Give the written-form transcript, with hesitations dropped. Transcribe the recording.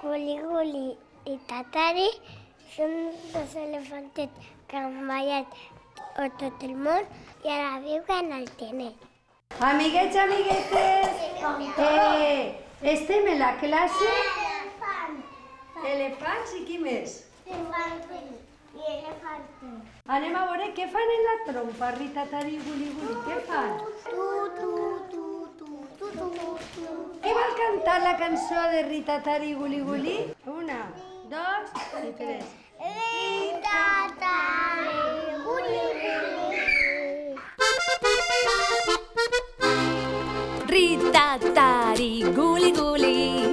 Guli Guli i Tatari són dos elefantets que han ballat a tot el món i ara viuen al Tenet. Amiguets, amiguetes, estem en la classe elefants i qui més? I elefants. Anem a veure què fan en la trompa, Rita, Tari, Guli, Guli, què fan? Qui vol cantar la cançó de Rita, Tari, Guli, Guli? 1, 2 i 3. Rita, Tari, Guli, Guli. Rita, Tari, Guli, Guli.